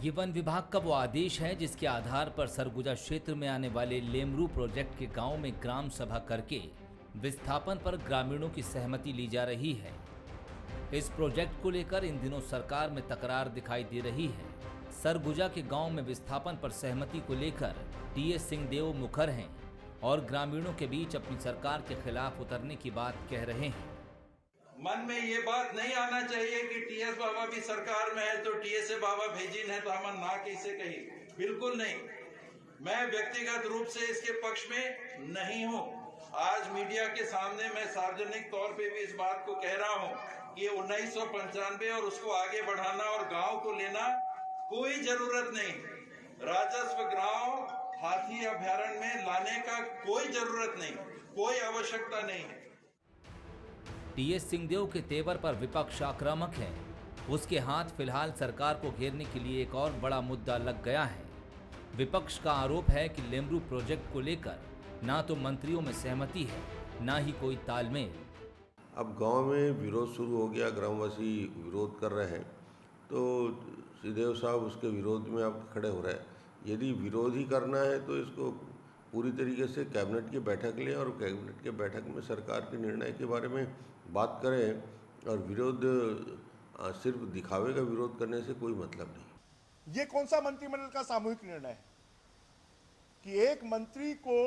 ये वन विभाग का वो आदेश है जिसके आधार पर सरगुजा क्षेत्र में आने वाले लेमरू प्रोजेक्ट के गांव में ग्राम सभा करके विस्थापन पर ग्रामीणों की सहमति ली जा रही है। इस प्रोजेक्ट को लेकर इन दिनों सरकार में तकरार दिखाई दे रही है। सरगुजा के गांव में विस्थापन पर सहमति को लेकर टीएस सिंहदेव मुखर हैं और ग्रामीणों के बीच अपनी सरकार के खिलाफ उतरने की बात कह रहे हैं। मन में ये बात नहीं आना चाहिए कि टीएस बाबा भी सरकार में है तो टीएस बाबा भेजिन है तो हम ना कैसे कही, बिल्कुल नहीं। मैं व्यक्तिगत रूप से इसके पक्ष में नहीं हूँ। आज मीडिया के सामने मैं सार्वजनिक तौर पे भी इस बात को कह रहा हूँ कि 1995 और उसको आगे बढ़ाना और गांव को लेना कोई जरूरत नहीं। राजस्व गांव हाथी अभ्यारण्य में लाने का कोई जरूरत नहीं, कोई आवश्यकता नहीं है। टीएस सिंहदेव के तेवर पर विपक्ष आक्रामक है। उसके हाथ फिलहाल सरकार को घेरने के लिए एक और बड़ा मुद्दा लग गया है। विपक्ष का आरोप है कि लेमरू प्रोजेक्ट को लेकर ना तो मंत्रियों में सहमति है, ना ही कोई तालमेल। अब गांव में विरोध शुरू हो गया, ग्रामवासी विरोध कर रहे हैं, तो सिंहदेव साहब उसके विरोध में अब खड़े हो रहे हैं। यदि विरोध ही करना है तो इसको पूरी तरीके से कैबिनेट की बैठक लें और कैबिनेट के बैठक में सरकार के निर्णय के बारे में बात करें और विरोध सिर्फ दिखावे का विरोध करने से कोई मतलब नहीं। ये कौन सा मंत्रिमंडल का सामूहिक निर्णय है कि एक मंत्री को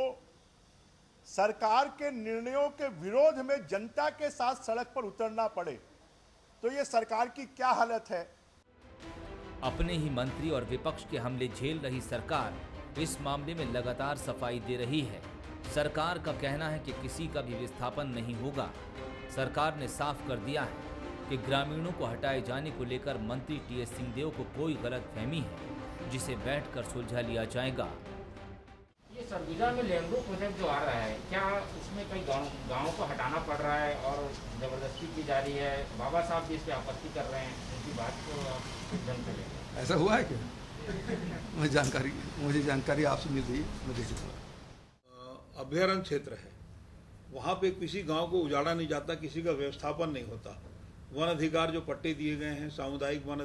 सरकार के निर्णयों के विरोध में जनता के साथ सड़क पर उतरना पड़े? तो ये सरकार की क्या हालत है। अपने ही मंत्री और विपक्ष के हमले झेल रही सरकार इस मामले में लगातार सफाई दे रही है। सरकार का कहना है कि किसी का भी विस्थापन नहीं होगा। सरकार ने साफ कर दिया है कि ग्रामीणों को हटाए जाने को लेकर मंत्री टीएस सिंहदेव को कोई गलतफहमी है जिसे बैठकर सुलझा लिया जाएगा। ये सरगुजा में लेमरू प्रोजेक्ट जो आ रहा है, क्या इसमें कई गाँव को हटाना पड़ रहा है और जबरदस्ती की जा रही है? बाबा साहब भी इस पर आपत्ति कर रहे हैं, उनकी बात को आप ढंग से लेंगे। ऐसा हुआ है क्या? मुझे जानकारी आपसे मिल रही है, मैं देख चुका। अभ्यारण्य क्षेत्र है, वहाँ पे किसी गांव को उजाड़ा नहीं जाता, किसी का व्यवस्थापन नहीं होता। वन अधिकार जो पट्टे दिए गए हैं, सामुदायिक वन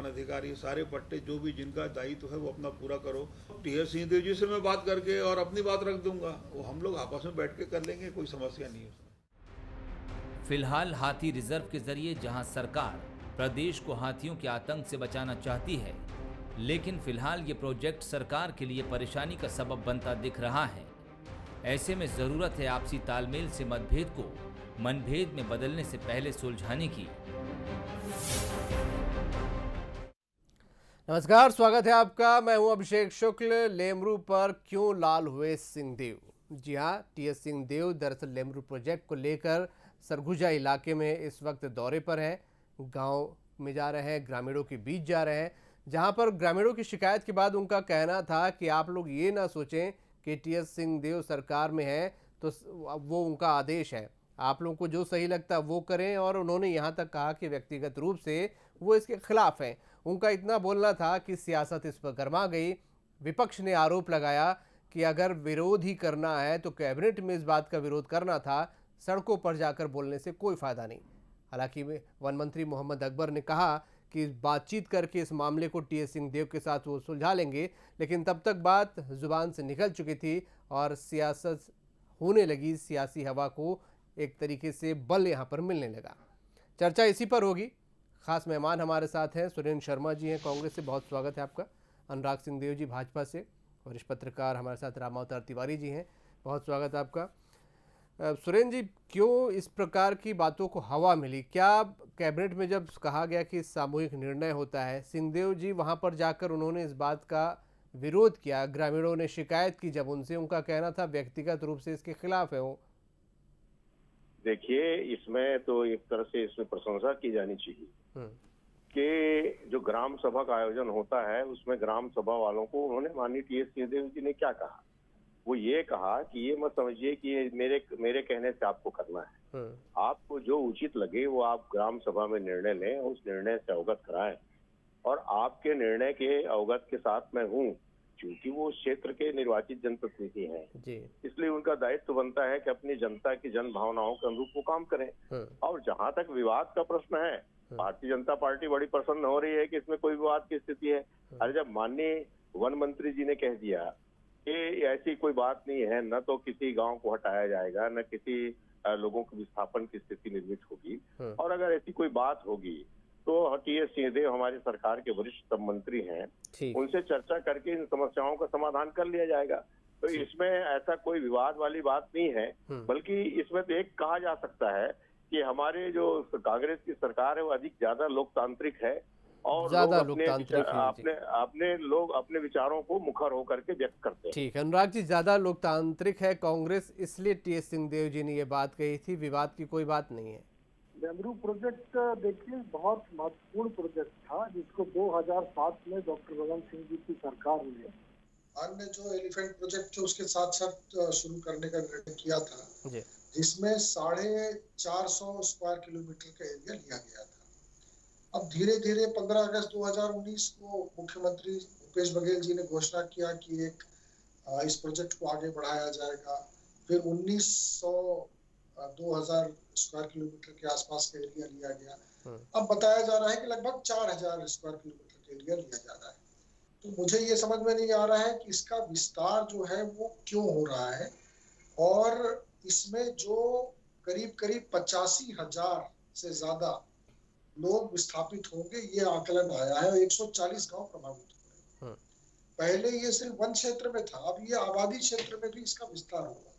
अधिकार, ये सारे पट्टे जो भी जिनका दायित्व है वो अपना पूरा करो। टीएस सिंहदेव जी से मैं बात करके और अपनी बात रख दूंगा, वो हम लोग आपस में बैठ के कर लेंगे, कोई समस्या नहीं है उसमें। फिलहाल हाथी रिजर्व के जरिए जहां सरकार प्रदेश को हाथियों के आतंक से बचाना चाहती है, लेकिन फिलहाल ये प्रोजेक्ट सरकार के लिए परेशानी का सबब बनता दिख रहा है। ऐसे में जरूरत है आपसी तालमेल से मतभेद को मनभेद में बदलने से पहले सुलझाने की। नमस्कार, स्वागत है आपका। मैं हूं अभिषेक शुक्ल। लेमरू पर क्यों लाल हुए सिंहदेव? जी हां, टीएस सिंहदेव दरअसल लेमरू प्रोजेक्ट को लेकर सरगुजा इलाके में इस वक्त दौरे पर हैं। गांव में जा रहे हैं, ग्रामीणों के बीच जा रहे हैं, जहां पर ग्रामीणों की शिकायत के बाद उनका कहना था कि आप लोग ये ना सोचें कि टीएस सिंहदेव सरकार में है तो वो उनका आदेश है, आप लोगों को जो सही लगता है वो करें। और उन्होंने यहाँ तक कहा कि व्यक्तिगत रूप से वो इसके खिलाफ हैं। उनका इतना बोलना था कि सियासत इस पर गर्मा गई। विपक्ष ने आरोप लगाया कि अगर विरोध ही करना है तो कैबिनेट में इस बात का विरोध करना था, सड़कों पर जाकर बोलने से कोई फायदा नहीं। हालांकि वन मंत्री मोहम्मद अकबर ने कहा कि बातचीत करके इस मामले को टीएस सिंहदेव के साथ वो सुलझा लेंगे, लेकिन तब तक बात जुबान से निकल चुकी थी और सियासत होने लगी। सियासी हवा को एक तरीके से बल यहाँ पर मिलने लगा। चर्चा इसी पर होगी। खास मेहमान हमारे साथ हैं, सुरेंद्र शर्मा जी हैं कांग्रेस से, बहुत स्वागत है आपका। अनुराग सिंहदेव जी भाजपा से, वरिष्ठ पत्रकार हमारे साथ रामावतार तिवारी जी हैं, बहुत स्वागत है आपका। सुरेंद्र जी, क्यों इस प्रकार की बातों को हवा मिली? क्या कैबिनेट में जब कहा गया कि सामूहिक निर्णय होता है, सिंहदेव जी वहां पर जाकर उन्होंने इस बात का विरोध किया, ग्रामीणों ने शिकायत की जब उनसे, उनका कहना था व्यक्तिगत रूप से इसके खिलाफ है वो? देखिए, इसमें तो एक तरह से इसमें प्रशंसा की जानी चाहिए कि जो ग्राम सभा का आयोजन होता है उसमें ग्राम सभा वालों को उन्होंने माननीय टीएस सिंहदेव जी ने क्या कहा, वो ये कहा कि ये मत समझिए कि मेरे कहने से आपको करना है, आपको जो उचित लगे वो आप ग्राम सभा में निर्णय लें, उस निर्णय से अवगत कराएं। और आपके निर्णय के अवगत के साथ मैं हूँ, क्योंकि वो क्षेत्र के निर्वाचित जनप्रतिनिधि हैं, इसलिए उनका दायित्व बनता है कि अपनी जनता की जन भावनाओं के अनुरूप वो काम करें। और जहां तक विवाद का प्रश्न है, भारतीय जनता पार्टी बड़ी प्रसन्न हो रही है कि इसमें कोई विवाद की स्थिति है। अरे जब माननीय वन मंत्री जी ने कह दिया कि ऐसी कोई बात नहीं है, न तो किसी गांव को हटाया जाएगा, न किसी लोगों के विस्थापन की स्थिति निर्मित होगी, और अगर ऐसी कोई बात होगी तो टीएस सिंहदेव हमारी सरकार के वरिष्ठ मंत्री हैं, उनसे चर्चा करके इन समस्याओं का समाधान कर लिया जाएगा। तो इसमें ऐसा कोई विवाद वाली बात नहीं है, बल्कि इसमें तो एक कहा जा सकता है कि हमारे जो कांग्रेस की सरकार है वो अधिक ज्यादा लोकतांत्रिक है और ज्यादा लोग अपने विचारों को मुखर होकर के व्यक्त करते हैं। ठीक है अनुराग जी, ज्यादा लोकतांत्रिक है कांग्रेस, इसलिए टीएस सिंहदेव जी ने ये बात कही थी, विवाद की कोई बात नहीं है। लेमरू प्रोजेक्ट देखिए बहुत महत्वपूर्ण प्रोजेक्ट था, जिसको 2007 में डॉक्टर रमन सिंह जी की सरकार ने अन्य जो एलिफेंट प्रोजेक्ट थे उसके साथ साथ शुरू करने का निर्णय किया था, जिसमें 450 स्क्वायर किलोमीटर का एरिया लिया गया था। अब धीरे धीरे 15 अगस्त 2019 को मुख्यमंत्री भूपेश बघेल जी ने घोषणा किया कि इस प्रोजेक्ट को आगे बढ़ाया जाएगा। फिर 2000 स्क्वायर किलोमीटर के आसपास का एरिया लिया गया। अब बताया जा रहा है कि लगभग 4000 स्क्वायर किलोमीटर का एरिया लिया जा रहा है। तो मुझे ये समझ में नहीं आ रहा है कि इसका विस्तार जो है वो क्यों हो रहा है, और इसमें जो करीब 85,000 से ज्यादा लोग विस्थापित होंगे ये आकलन आया है, 140 गांव प्रभावित हो रहे। पहले ये सिर्फ वन क्षेत्र में था, अब ये आबादी क्षेत्र में भी इसका विस्तार होगा,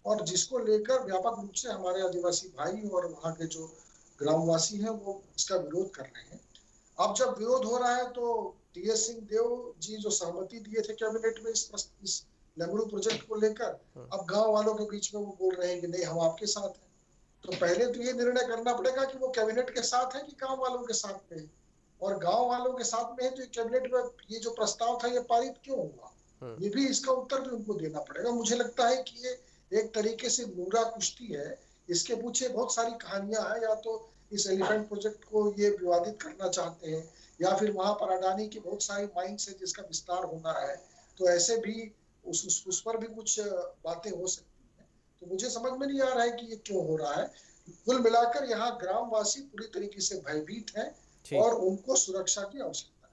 और जिसको लेकर व्यापक रूप से हमारे आदिवासी भाई और वहाँ के जो ग्रामवासी हैं वो इसका विरोध कर रहे हैं। अब जब विरोध हो रहा है तो टीएस सिंहदेव जी जो सहमति दिए थे कैबिनेट में इस लेमरू प्रोजेक्ट को लेकर, अब गांव वालों के बीच में वो बोल रहे हैं कि नहीं हम आपके साथ हैं। तो पहले तो ये निर्णय करना पड़ेगा कि वो कैबिनेट के साथ है कि गांव वालों के साथ में है, और गांव वालों के साथ में है तो कैबिनेट में ये जो प्रस्ताव था ये पारित क्यों हुआ, ये भी इसका उत्तर भी उनको देना पड़ेगा। मुझे लगता है कि ये एक तरीके से नूरा कुश्ती है, इसके पीछे बहुत सारी कहानियां हैं। या तो इस एलिफेंट प्रोजेक्ट को ये विवादित करना चाहते हैं, या फिर वहां पर अडानी की बहुत सारी माइंस है जिसका विस्तार होना है, तो ऐसे भी उस पर भी कुछ बातें हो सकती हैं। तो मुझे समझ में नहीं आ रहा है कि ये क्यों हो रहा है। कुल मिलाकर यहाँ ग्रामवासी पूरी तरीके से भयभीत हैं और उनको सुरक्षा की आवश्यकता है।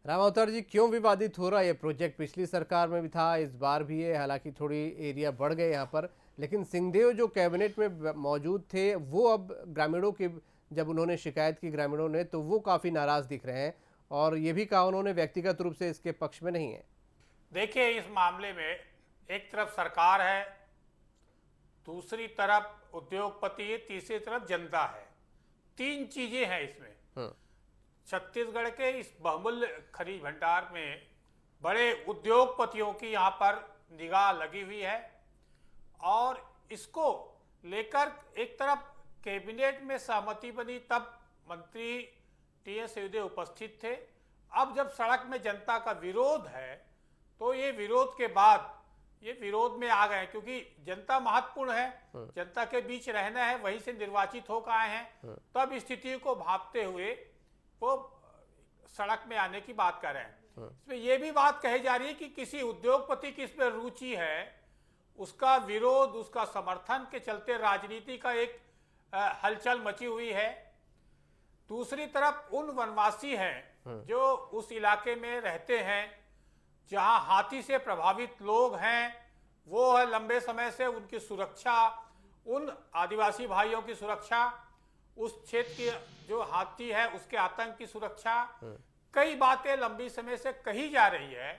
राम अवतार जी, क्यों विवादित हो रहा है ये प्रोजेक्ट? पिछली सरकार में भी था, इस बार भी है, हालांकि थोड़ी एरिया बढ़ गए यहाँ पर, लेकिन सिंहदेव जो कैबिनेट में मौजूद थे वो अब ग्रामीणों की जब उन्होंने शिकायत की ग्रामीणों ने, तो वो काफ़ी नाराज़ दिख रहे हैं, और ये भी कहा उन्होंने व्यक्तिगत रूप से इसके पक्ष में नहीं है। देखिए, इस मामले में एक तरफ सरकार है, दूसरी तरफ उद्योगपति है, तीसरी तरफ जनता है। तीन चीजें हैं इसमें। छत्तीसगढ़ के इस बहुमूल्य खनिज भंडार में बड़े उद्योगपतियों की यहाँ पर निगाह लगी हुई है, और इसको लेकर एक तरफ कैबिनेट में सहमति बनी, तब मंत्री टीएस सिंहदेव उपस्थित थे। अब जब सड़क में जनता का विरोध है तो ये विरोध के बाद ये विरोध में आ गए, क्योंकि जनता महत्वपूर्ण है, जनता के बीच रहना है, वहीं से निर्वाचित होकर आए हैं, तब स्थिति को भांपते हुए वो सड़क में आने की बात कर रहे हैं। इसमें ये भी बात कही जा रही है कि किसी उद्योगपति की इसमें रुचि है, उसका विरोध, उसका समर्थन के चलते राजनीति का एक हलचल मची हुई है। दूसरी तरफ उन वनवासी हैं जो उस इलाके में रहते हैं जहां हाथी से प्रभावित लोग हैं, वो है लंबे समय से उनकी सुरक्षा, उन आदिवासी भाइयों की सुरक्षा, उस क्षेत्र की जो हाथी है उसके आतंक की सुरक्षा, कई बातें लंबी समय से कही जा रही है,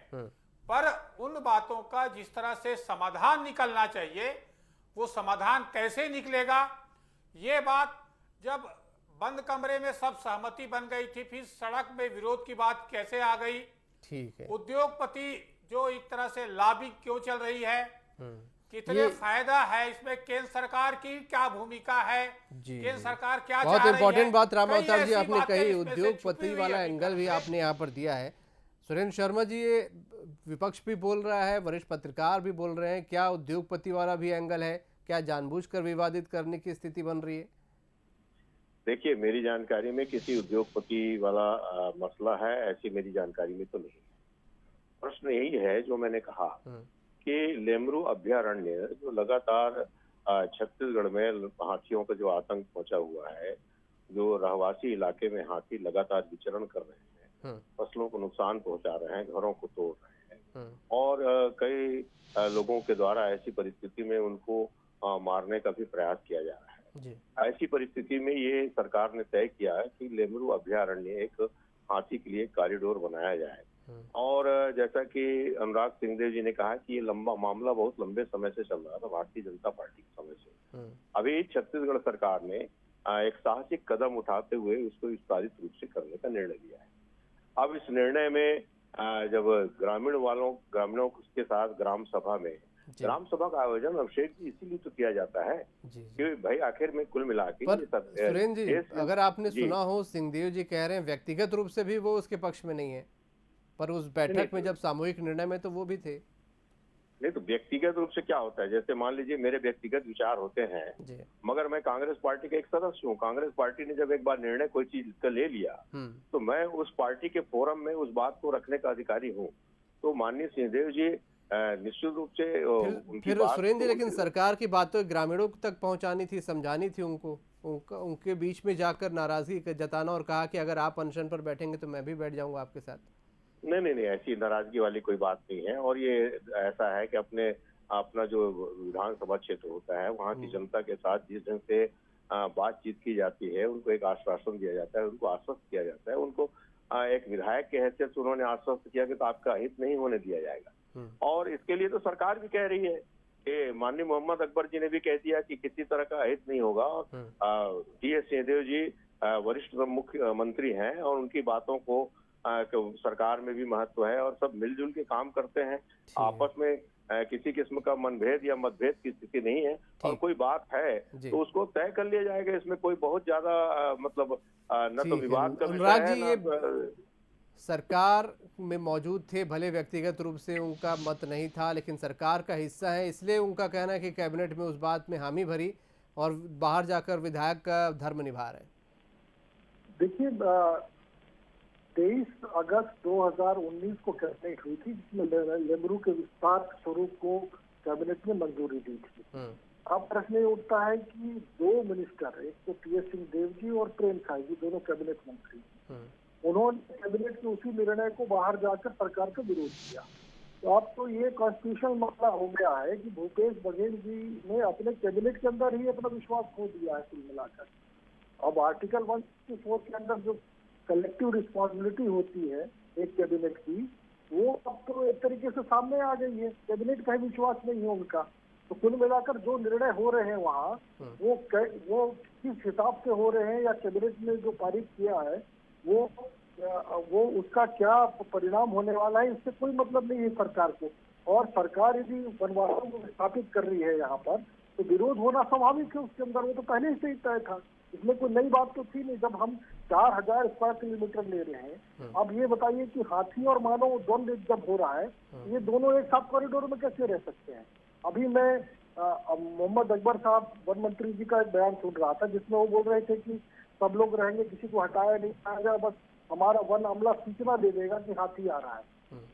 पर उन बातों का जिस तरह से समाधान निकलना चाहिए वो समाधान कैसे निकलेगा, ये बात जब बंद कमरे में सब सहमति बन गई थी, फिर सड़क में विरोध की बात कैसे आ गई। ठीक है, उद्योगपति जो एक तरह से लॉबी क्यों चल रही है, कितने फायदा है इसमें, केंद्र सरकार की क्या भूमिका है, केंद्र सरकार क्या बहुत इंपॉर्टेंट बात राम अवतार जी आपने कही, उद्योगपति वाला एंगल भी आपने यहाँ पर दिया है। सुरेंद्र शर्मा जी, ये विपक्ष भी बोल रहा है, वरिष्ठ पत्रकार भी बोल रहे हैं, क्या उद्योगपति वाला भी एंगल है, क्या जानबूझकर विवादित करने की स्थिति बन रही है? देखिए, मेरी जानकारी में किसी उद्योगपति वाला मसला है, ऐसी मेरी जानकारी में तो नहीं। प्रश्न यही है जो मैंने कहा कि लेमरू अभ्यारण्य जो लगातार छत्तीसगढ़ में हाथियों का जो आतंक पहुंचा हुआ है, जो रहवासी इलाके में हाथी लगातार विचरण कर रहे हैं, फसलों को नुकसान पहुंचा रहे हैं, घरों को तोड़ रहे हैं और कई लोगों के द्वारा ऐसी परिस्थिति में उनको मारने का भी प्रयास किया जा रहा है। ऐसी परिस्थिति में ये सरकार ने तय किया है कि लेमरू अभयारण्य एक हाथी के लिए कॉरिडोर बनाया जाए और जैसा कि अनुराग सिंहदेव जी ने कहा कि ये लंबा मामला बहुत लंबे समय से चल रहा था, भारतीय जनता पार्टी के समय से। अभी छत्तीसगढ़ सरकार ने एक साहसिक कदम उठाते हुए उसको विस्तारित रूप से करने का निर्णय लिया है। अब इस निर्णय में जब ग्रामीणों के साथ ग्राम सभा का आयोजन अभिषेक जी इसीलिए तो किया जाता है कि भाई आखिर में कुल मिला के सुरेंद्र जी, अगर आपने सुना हो, सिंहदेव जी कह रहे हैं व्यक्तिगत रूप से भी वो उसके पक्ष में नहीं है, पर उस बैठक में जब सामूहिक निर्णय में तो वो भी थे। नहीं तो व्यक्तिगत रूप से क्या होता है, जैसे मान लीजिए मेरे व्यक्तिगत विचार होते हैं, मगर मैं कांग्रेस पार्टी का एक सदस्य हूँ। कांग्रेस पार्टी ने जब एक बार निर्णय कोई चीज का ले लिया तो मैं उस पार्टी के फोरम में उस बात को रखने का अधिकारी हूँ। तो माननीय सिंहदेव जी निश्चित रूप से फिर सुरेंद्र, लेकिन सरकार की बात तो ग्रामीणों तक पहुंचानी थी, समझानी थी उनके बीच में जाकर नाराजगी जताना और कहा कि अगर आप अनशन पर बैठेंगे तो मैं भी बैठ जाऊंगा आपके साथ। नहीं, ऐसी नाराजगी वाली कोई बात नहीं है। और ये ऐसा है कि अपना जो विधानसभा क्षेत्र होता है वहाँ की जनता के साथ जिस ढंग से बातचीत की जाती है, उनको एक आश्वासन दिया जाता है, उनको आश्वस्त किया जाता है। उनको एक विधायक के हैसियत से उन्होंने आश्वस्त किया कि तो आपका हित नहीं होने दिया जाएगा। और इसके लिए तो सरकार भी कह रही है कि माननीय मोहम्मद अकबर जी ने भी कह दिया कि किसी तरह का हित नहीं होगा। और टीएस सिंहदेव जी वरिष्ठ मुख्यमंत्री हैं और उनकी बातों को सरकार में भी महत्व है और सब मिलजुल के काम करते हैं। आपस में किसी किस्म का मनभेद या मतभेद की स्थिति नहीं है और कोई बात है तो उसको तय कर लिया जाएगा। इसमें कोई बहुत ज्यादा मतलब न तो विवाद का विषय है, ये सरकार में मौजूद थे, भले व्यक्तिगत रूप से उनका मत नहीं था, लेकिन सरकार का हिस्सा है, इसलिए उनका कहना है कि कैबिनेट में उस बात में हामी भरी और बाहर जाकर विधायक का धर्म निभा रहे। देखिए 23 अगस्त 2019 को कैबिनेट हुई थी जिसमें लेमरू के विस्तार स्वरूप को कैबिनेट ने मंजूरी दी थी। अब प्रश्न ये उठता है कि दो मिनिस्टर, एक तो टीएस सिंहदेव जी और प्रेम साय जी, दोनों कैबिनेट मंत्री, उन्होंने कैबिनेट के उसी निर्णय को बाहर जाकर सरकार का विरोध किया। तो अब तो ये कॉन्स्टिट्यूशनल मामला हो गया है कि भूपेश बघेल जी ने अपने कैबिनेट के अंदर ही अपना विश्वास खो दिया है कुल मिलाकर। अब आर्टिकल 164 के अंदर जो कलेक्टिव रिस्पॉन्सिबिलिटी होती है एक कैबिनेट की, वो अब तो एक तरीके से सामने आ गई है। कैबिनेट का ही विश्वास नहीं है उनका। तो कुल मिलाकर जो निर्णय हो रहे हैं वहाँ वो किस हिसाब से हो रहे हैं या कैबिनेट ने जो पारित किया है वो उसका क्या परिणाम होने वाला है, इससे कोई मतलब नहीं है सरकार को। और सरकार यदि वनवासियों को स्थापित कर रही है यहाँ पर तो विरोध होना स्वाभाविक है उसके अंदर, वो तो पहले से ही तय था। इसमें कोई नई बात तो थी नहीं। जब हम 4000 स्क्वायर किलोमीटर ले रहे हैं, अब ये बताइए कि हाथी और मानव द्वंद्व जब हो रहा है, ये दोनों एक साथ कॉरिडोर में कैसे रह सकते हैं। अभी मैं मोहम्मद अकबर साहब वन मंत्री जी का एक बयान सुन रहा था जिसमें वो बोल रहे थे कि सब लोग रहेंगे, किसी को हटाया नहीं जाएगा, बस हमारा वन अमला सूचना दे देगा कि हाथी आ रहा है।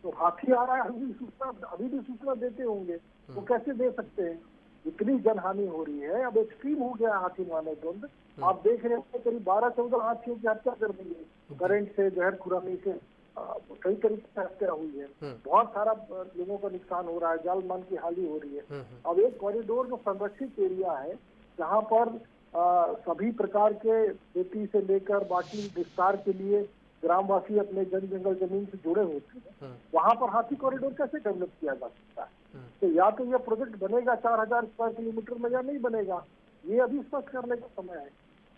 तो हाथी आ रहा है अभी भी सूचना देते होंगे, वो कैसे दे सकते हैं। इतनी जनहानि हो रही है, अब एक्सट्रीम हो गया हाथी मानव द्वंद्व। आप देख रहे हैं करीब 12-14 हाथियों की हत्या कर दी है, करंट से, जहर खुरानी से, कई तरीके से हत्या हुई है। बहुत सारा लोगों का नुकसान हो रहा है, जान मान की हानि हो रही है। अब एक कॉरिडोर जो संरक्षित एरिया है जहाँ पर सभी प्रकार के खेती से लेकर बाकी विस्तार के लिए ग्रामवासी अपने जंगल जमीन से जुड़े होते हैं, वहाँ पर हाथी कॉरिडोर कैसे डेवलप किया जा सकता है। तो या तो ये प्रोजेक्ट बनेगा 4000 स्क्वायर किलोमीटर में या नहीं बनेगा, ये अभी स्पष्ट करने का समय है।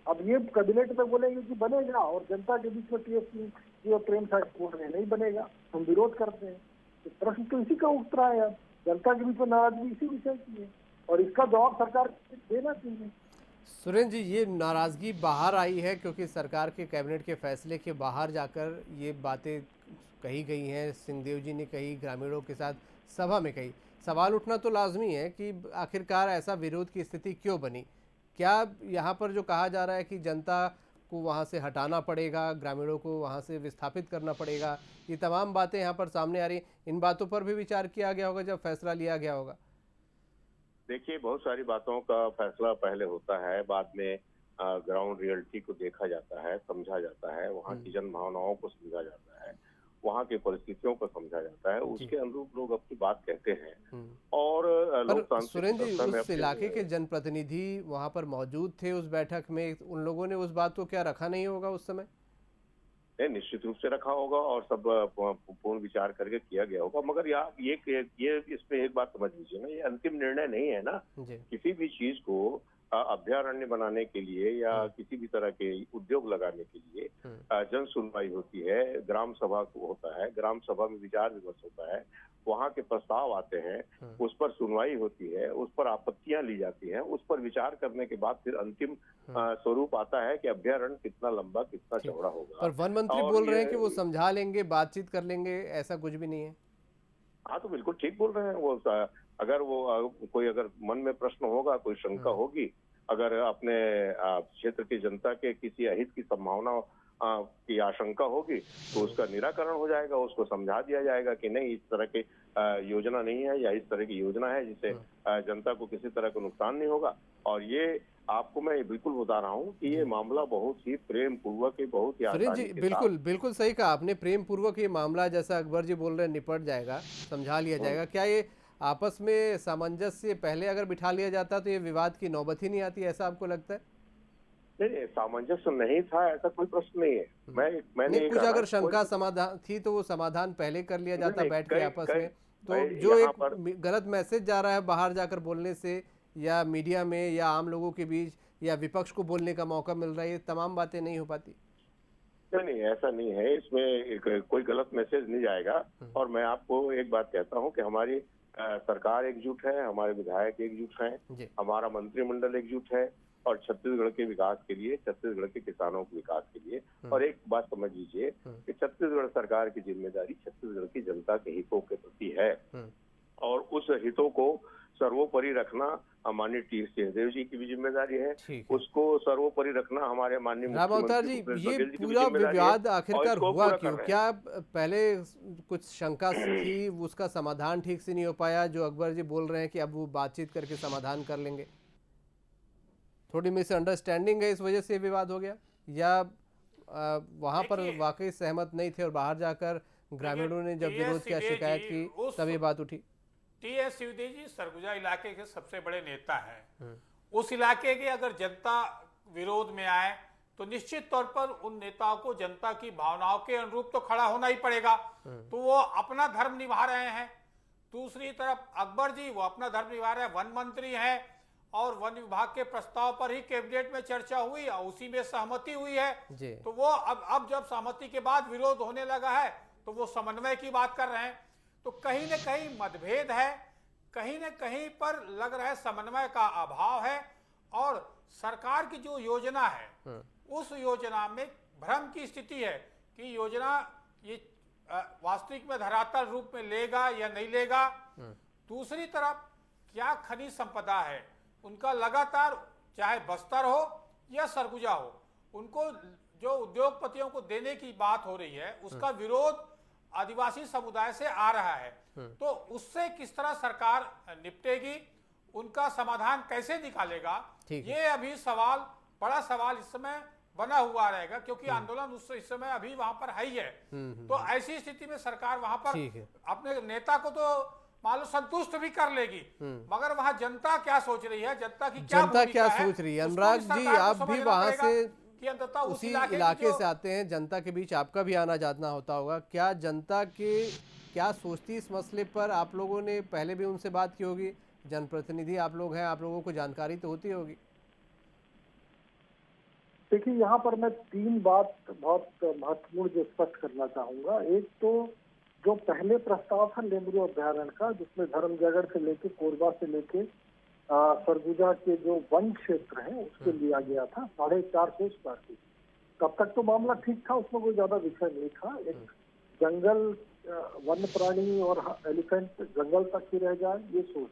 अब ये कैबिनेट में बोलेंगे कि बनेगा और जनता के बीच में टीएसपी और प्रेम साय बोल रहे हैं नहीं बनेगा, हम विरोध करते हैं। तो प्रश्न तो इसी का उठ रहा है। अब जनता के बीच में नाराजगी इसी विषय की है और इसका जवाब सरकार देना चाहिए। सुरेंद्र जी, ये नाराज़गी बाहर आई है क्योंकि सरकार के कैबिनेट के फैसले के बाहर जाकर ये बातें कही गई हैं, सिंहदेव जी ने कही, ग्रामीणों के साथ सभा में कही। सवाल उठना तो लाजमी है कि आखिरकार ऐसा विरोध की स्थिति क्यों बनी। क्या यहाँ पर जो कहा जा रहा है कि जनता को वहाँ से हटाना पड़ेगा, ग्रामीणों को वहाँ से विस्थापित करना पड़ेगा, ये तमाम बातें यहाँ पर सामने आ रही हैं, इन बातों पर भी विचार किया गया होगा जब फैसला लिया गया होगा? देखिए, बहुत सारी बातों का फैसला पहले होता है, बाद में ग्राउंड रियलिटी को देखा जाता है, समझा जाता है, वहाँ की जन भावनाओं को समझा जाता है, वहाँ की परिस्थितियों को समझा जाता है, उसके अनुरूप लोग अपनी बात कहते हैं। और पर सुरेंद्र जी, उस इलाके के जनप्रतिनिधि वहाँ पर मौजूद थे उस बैठक में, उन लोगों ने उस बात को क्या रखा नहीं होगा उस समय? निश्चित रूप से रखा होगा और सब पूर्ण विचार करके किया गया होगा। मगर ये इसमें एक बात समझ लीजिए ना, ये अंतिम निर्णय नहीं है ना। किसी भी चीज को अभ्यारण्य बनाने के लिए या किसी भी तरह के उद्योग लगाने के लिए जन सुनवाई होती है, ग्राम सभा होता है, ग्राम सभा में विचार विमर्श होता है, वहाँ के प्रस्ताव आते हैं, उस पर सुनवाई होती है, उस पर आपत्तियां ली जाती हैं, उस पर विचार करने के बाद फिर अंतिम स्वरूप आता है कि अभ्यारण्य कितना लंबा कितना चौड़ा होगा। पर वन मंत्री बोल रहे हैं कि वो समझा लेंगे, बातचीत कर लेंगे, ऐसा कुछ भी नहीं है। हाँ, तो बिल्कुल ठीक बोल रहे हैं वो। अगर कोई अगर मन में प्रश्न होगा, कोई शंका होगी, अगर अपने क्षेत्र की जनता के किसी अहित की संभावना की आशंका होगी तो उसका निराकरण हो जाएगा, उसको समझा दिया जाएगा कि नहीं, इस तरह की योजना नहीं है या इस तरह की योजना है जिससे जनता को किसी तरह का नुकसान नहीं होगा। और ये आपको मैं बिल्कुल बता रहा हूँ कि ये मामला बहुत ही प्रेम पूर्वक, बहुत ही आसानी जी, बिल्कुल सही कहा आपने, प्रेम पूर्वक ये मामला, जैसा अकबर जी बोल रहे हैं, निपट जाएगा, समझा लिया जाएगा। क्या ये आपस में सामंजस्य पहले अगर बिठा लिया जाता तो ये विवाद की नौबत ही नहीं आती, ऐसा आपको लगता है? नहीं, सामंजस्य नहीं था ऐसा कोई प्रश्न नहीं है। मैंने कुछ अगर शंका समाधान थी तो वो समाधान पहले कर लिया जाता बैठ के आपस में। तो जो एक गलत मैसेज जा रहा है बाहर जाकर बोलने से, या मीडिया में या आम लोगों के बीच, या विपक्ष को बोलने का मौका मिल रहा है, ये तमाम बातें नहीं हो पाती। नहीं, ऐसा नहीं है, इसमें कोई गलत मैसेज नहीं जाएगा। और मैं आपको एक बात कहता हूँ कि हमारी सरकार एकजुट है, हमारे विधायक एकजुट हैं, हमारा मंत्रिमंडल एकजुट है, और छत्तीसगढ़ के विकास के लिए, छत्तीसगढ़ के किसानों के विकास के लिए। और एक बात समझ लीजिए कि छत्तीसगढ़ सरकार की जिम्मेदारी छत्तीसगढ़ की जनता के हितों के प्रति है, और उस हितों को सर्वोपरि रखना माननीय टी सिंहदेव जी की भी जिम्मेदारी है, उसको सर्वोपरि रखना हमारे माननीय मुख्यमंत्री जी, ये पूरा विवाद आखिरकार हुआ क्यों? क्या पहले कुछ शंका थी, उसका समाधान ठीक से नहीं हो पाया, जो अकबर जी बोल रहे हैं कि अब वो बातचीत करके समाधान कर लेंगे? थोड़ी मिसअंडरस्टैंडिंग है, इस वजह से विवाद हो गया, या वहां पर वाकई सहमत नहीं थे और बाहर जाकर ग्रामीणों ने जब विरोध किया, शिकायत की, तब ये बात उठी? टी.एस. सिंहदेव जी सरगुजा इलाके के सबसे बड़े नेता हैं। उस इलाके की अगर जनता विरोध में आए तो निश्चित तौर पर उन नेताओं को जनता की भावनाओं के अनुरूप तो खड़ा होना ही पड़ेगा। तो वो अपना धर्म निभा रहे हैं। दूसरी तरफ अकबर जी, वो अपना धर्म निभा रहे हैं, वन मंत्री हैं, और वन विभाग के प्रस्ताव पर ही कैबिनेट में चर्चा हुई और उसी में सहमति हुई है। तो वो अब जब सहमति के बाद विरोध होने लगा है तो वो समन्वय की बात कर रहे हैं। तो कहीं न कहीं मतभेद है, कहीं न कहीं पर लग रहा है समन्वय का अभाव है, और सरकार की जो योजना है उस योजना में भ्रम की स्थिति है कि योजना ये वास्तविक में धरातल रूप में लेगा या नहीं लेगा। दूसरी तरफ क्या खनिज संपदा है, उनका लगातार, चाहे बस्तर हो या सरगुजा हो, उनको जो उद्योगपतियों को देने की बात हो रही है उसका विरोध आदिवासी समुदाय से आ रहा है। तो उससे किस तरह सरकार निपटेगी, उनका समाधान कैसे निकालेगा, ये अभी बड़ा सवाल इस समय बना हुआ रहेगा, क्योंकि आंदोलन इस समय अभी वहां पर है ही है। तो ऐसी स्थिति में सरकार वहां पर अपने नेता को तो मान लो संतुष्ट भी कर लेगी, मगर वहां जनता क्या सोच रही है, जनता क्या सोच रही है? अनुराग जी, आप भी वहां से उसी इलाके से आते हैं, जनता के बीच आपका भी आना जाना होता होगा। क्या जनता के क्या सोचती इस मसले पर आप लोगों ने पहले भी उनसे बात की होगी? जनप्रतिनिधि आप लोग हैं, आप लोगों को जानकारी तो होती होगी। देखिए, यहाँ पर मैं 3 बात बहुत महत्वपूर्ण जो स्पष्ट करना चाहूंगा। एक तो जो पहले प्रस्ताव था लेमरू अभ्यारण्य का, जिसमें धर्मजयगढ़ से लेके कोरबा से लेके सरगुजा के जो वन क्षेत्र है उसको लिया गया था 450 स्क्वायर फीट। तब तक तो मामला ठीक था, उसमें कोई ज्यादा विषय नहीं था। एक जंगल, वन्य प्राणी और एलिफेंट जंगल तक ही रह जाए, ये सोच।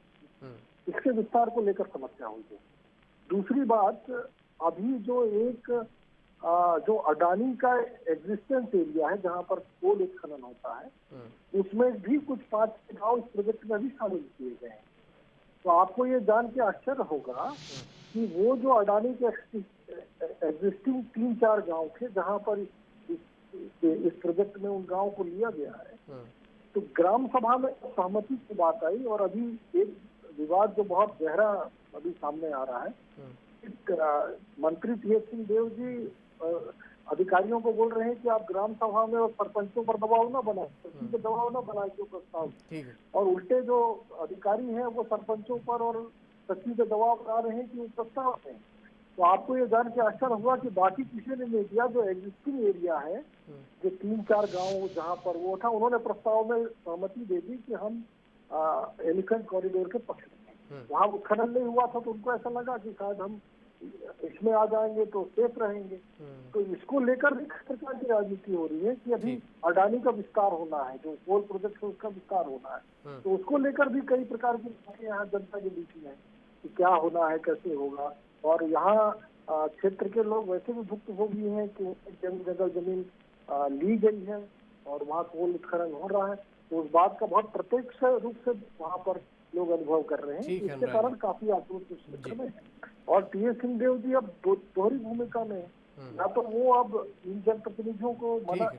इसके विस्तार को लेकर समस्या हुई है। दूसरी बात, अभी जो जो अडानी का एग्जिस्टेंस एरिया है जहाँ पर कोल उत्खनन होता है, उसमें भी कुछ 5 गांव इस प्रोजेक्ट में भी शामिल किए गए हैं। तो आपको ये जान के आश्चर्य होगा कि वो जो अडानी के एग्जिस्टिंग 3-4 गांव थे जहां पर इस प्रोजेक्ट में उन गांव को लिया गया है, तो ग्राम सभा में सहमति की बात आई और अभी एक विवाद जो बहुत गहरा अभी सामने आ रहा है। मंत्री टीएस सिंह देव जी अधिकारियों को बोल रहे हैं कि आप ग्राम सभा में और सरपंचों पर दबाव न बनाए, सचिव पे दबाव न बनाए जो प्रस्ताव, और उल्टे जो अधिकारी हैं वो सरपंचों पर और सचिव पे दबाव बना रहे हैं कि वो प्रस्ताव है। तो आपको ये जान के आश्चर्य हुआ कि बाकी किसी ने नहीं किया। जो एग्जिस्टिंग एरिया है, जो 3-4 गांव जहां पर वो था, उन्होंने प्रस्ताव में सहमति दे दी कि हम एलिफेंट कॉरिडोर के पक्ष में। वहाँ उत्खनन नहीं हुआ था तो उनको ऐसा लगा कि शायद हम इसमें आ जाएंगे तो सेफ रहेंगे। तो इसको लेकर भी किस प्रकार की राजनीति हो रही है कि अभी अडानी का विस्तार होना है, जो कोल प्रोजेक्ट है उसका विस्तार होना है, तो उसको लेकर भी कई प्रकार की बातें यहाँ जनता के बीच में है कि क्या होना है, कैसे होगा। और यहाँ क्षेत्र के लोग वैसे भी भुक्तभोगी हैं कि जगह जमीन ली गई है और वहाँ कोल उत्खनन हो रहा है, तो उस बात का बहुत प्रत्यक्ष रूप से वहाँ पर लोग अनुभव कर रहे हैं। इसके कारण काफी आक्रोश इस क्षेत्र में है। और टीएस सिंहदेव जी अब दोहरी भूमिका में, या तो वो अब इन जनप्रतिनिधियों को मना,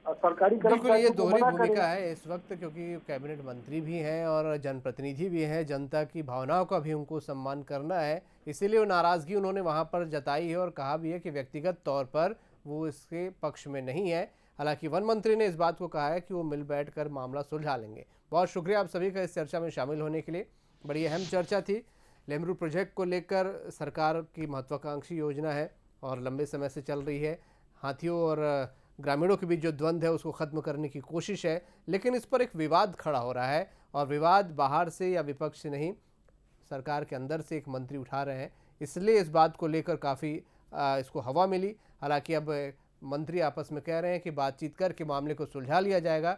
सरकारी बिल्कुल ये दोहरी भूमिका है इस वक्त, क्योंकि कैबिनेट मंत्री भी हैं और जनप्रतिनिधि भी हैं। जनता की भावनाओं का भी उनको सम्मान करना है, इसीलिए वो नाराज़गी उन्होंने वहाँ पर जताई है और कहा भी है कि व्यक्तिगत तौर पर वो इसके पक्ष में नहीं है। हालांकि वन मंत्री ने इस बात को कहा है कि वो मिल बैठकर मामला सुलझा लेंगे। बहुत शुक्रिया आप सभी का इस चर्चा में शामिल होने के लिए। बड़ी अहम चर्चा थी। लेमरू प्रोजेक्ट को लेकर सरकार की महत्वाकांक्षी योजना है और लंबे समय से चल रही है। हाथियों और ग्रामीणों के बीच जो द्वंद्व है उसको ख़त्म करने की कोशिश है, लेकिन इस पर एक विवाद खड़ा हो रहा है और विवाद बाहर से या विपक्ष से नहीं, सरकार के अंदर से एक मंत्री उठा रहे हैं, इसलिए इस बात को लेकर काफ़ी इसको हवा मिली। हालांकि अब मंत्री आपस में कह रहे हैं कि बातचीत करके मामले को सुलझा लिया जाएगा।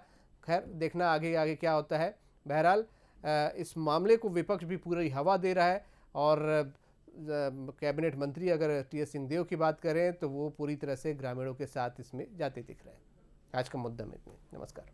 खैर देखना आगे आगे क्या होता है। बहरहाल इस मामले को विपक्ष भी पूरी हवा दे रहा है और कैबिनेट मंत्री अगर टीएस सिंहदेव की बात करें तो वो पूरी तरह से ग्रामीणों के साथ इसमें जाते दिख रहे हैं। आज का मुद्दा में इतने। नमस्कार।